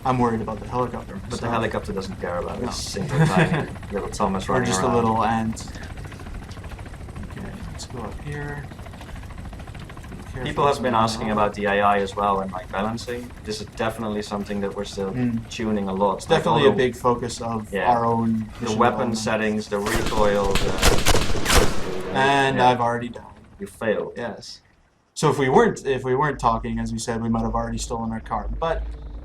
I'm worried about the helicopter. But the helicopter doesn't care about No. this single tiny little Thomas Or running just around. a little ant. Okay, let's go up here. People have been asking about the AI as well and like balancing. This is definitely something that we're still tuning a lot. It's definitely a big focus of our own. The weapon settings, the recoil, and I've already died. You failed. Yes. So if we weren't talking, as we said, we might have already stolen our car. But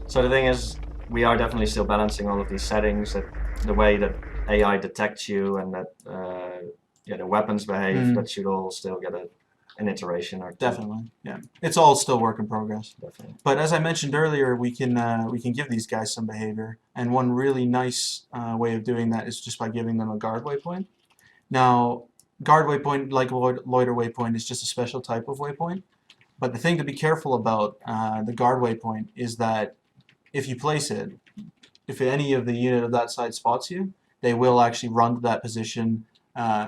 so the thing is, we are definitely still balancing all of these settings, that the way that AI detects you and that the weapons behave. That should all still get an iteration or two. Definitely, yeah. It's all still work in progress. Definitely. But as I mentioned earlier, we can give these guys some behavior, and one really nice way of doing that is just by giving them a guard waypoint. Now, guard waypoint, like loiter waypoint, is just a special type of waypoint. But the thing to be careful about the guard waypoint is that if you place it, if any of the unit of that side spots you, they will actually run to that position.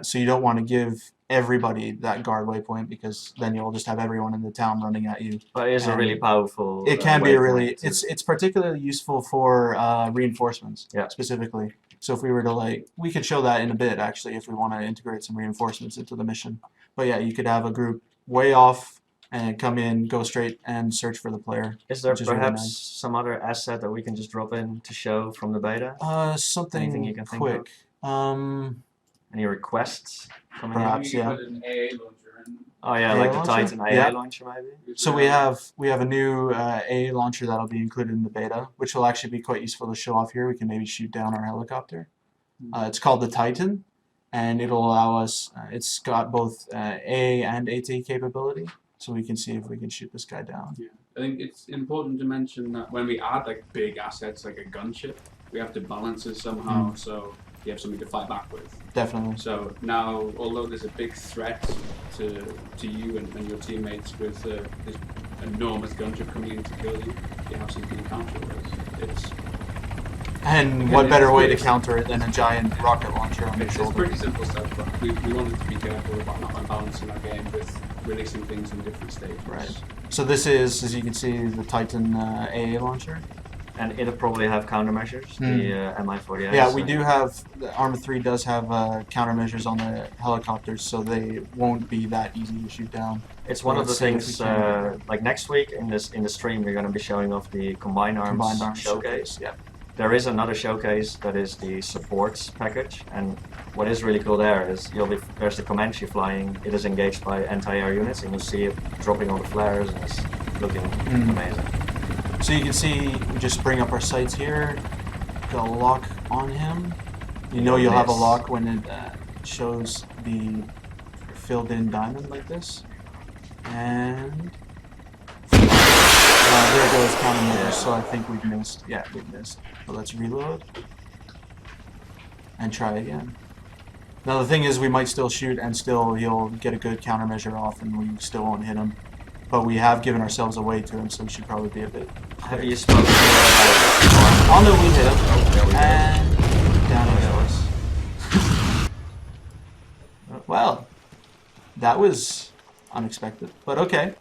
So you don't want to give everybody that guard waypoint, because then you'll just have everyone in the town running at you. But it is a really powerful. It can be a really. It's particularly useful for reinforcements. Yeah. Specifically. So if we were to we could show that in a bit actually, if we want to integrate some reinforcements into the mission. But yeah, you could have a group way off and come in, go straight and search for the player. Is there which perhaps really nice. some other asset that we can just drop in to show from the beta? Something Anything you can think quick. Any requests coming Perhaps, in? yeah. Put an AA launcher in. Oh yeah, AA like the launcher? Titan AA Yeah. launcher maybe? So we have a new AA launcher that'll be included in the beta, which will actually be quite useful to show off here. We can maybe shoot down our helicopter. It's called the Titan, and it'll allow us. It's got both A and AT capability, so we can see if we can shoot this guy down. Yeah. I think it's important to mention that when we add like big assets like a gunship, we have to balance it somehow, so you have something to fight back with. Definitely. So now, although there's a big threat to you and your teammates with this enormous gunship coming in to kill you, you have something to counter with. And what better way to counter it than a giant rocket launcher on your It's shoulder? pretty simple stuff, but we wanted to be careful about not unbalancing our game with releasing things in different stages. Right. So this is, as you can see, the Titan AA launcher. And it'll probably have countermeasures, the MI-48. Yeah, we do have, the Arma 3 does have countermeasures on the helicopters, so they won't be that easy to shoot down. It's one of the Let's see if things, we can- like next week in the stream, we're going to be showing off the Combined Arms showcase. Yeah. There is another showcase that is the supports package, and what is really cool there is there's the Comanche flying. It is engaged by anti-air units, and you'll see it dropping all the flares, and it's looking amazing. So you can see, we just bring up our sights here, got a lock on him. You know you'll have a lock when it shows the filled in diamond like this. And there goes countermeasures, so I think we've missed. Yeah, we've missed. But let's reload and try again. Now the thing is, we might still shoot and still he'll get a good countermeasure off and we still won't hit him. But we have given ourselves away to him, so we should probably be a bit. Have you spoken to Oh no, we hit him. And down he goes. Well, that was unexpected, but okay.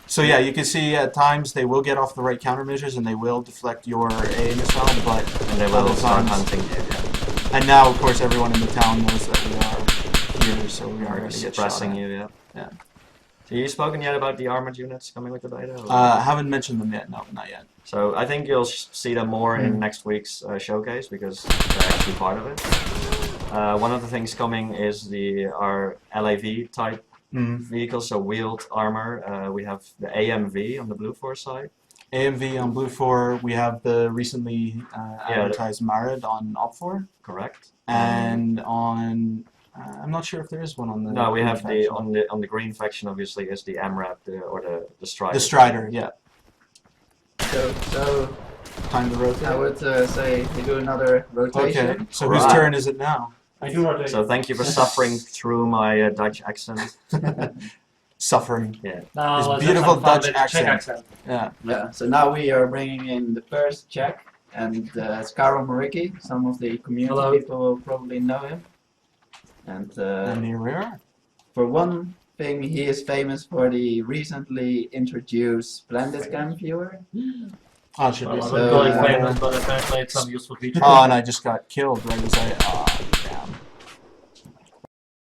So yeah, you can see at times they will get off the right countermeasures and they will deflect your A missile, but and they will other start times- hunting you. And now, of course, everyone in the town knows that we are here, so we are going to get shot suppressing at. you, yeah. Yeah. So you spoken yet about the armored units coming with the beta? or- I haven't mentioned them yet. No, not yet. So I think you'll see them more in next week's showcase because they're actually part of it. One of the things coming is our LAV type vehicles, so wheeled armor. We have the AMV on the Blue Force side. AMV on Blue 4. We have the recently advertised Marid on Op 4. Correct. And on I'm not sure if there is one on the. No, we green have the faction. on the green faction. Obviously, is the AMRAP or the Strider. The Strider, yeah. So Time to rotate. I would say we do another rotation. Okay, so whose Right. turn is it now? I do rotate. So thank you for suffering through my Dutch accent. Suffering. Now This let's beautiful have some fun Dutch with Czech accent. Yeah. Yeah. So now we are bringing in the first Czech, and it's Karol Maricki. Some of the community Hello. people will probably know him. And And here we are. for one thing, he is famous for the recently introduced Splendid Cam viewer. Oh, it should Well, be I So, wouldn't call it uh, famous, but apparently it's some useful feature. Oh, and I just got killed right as I.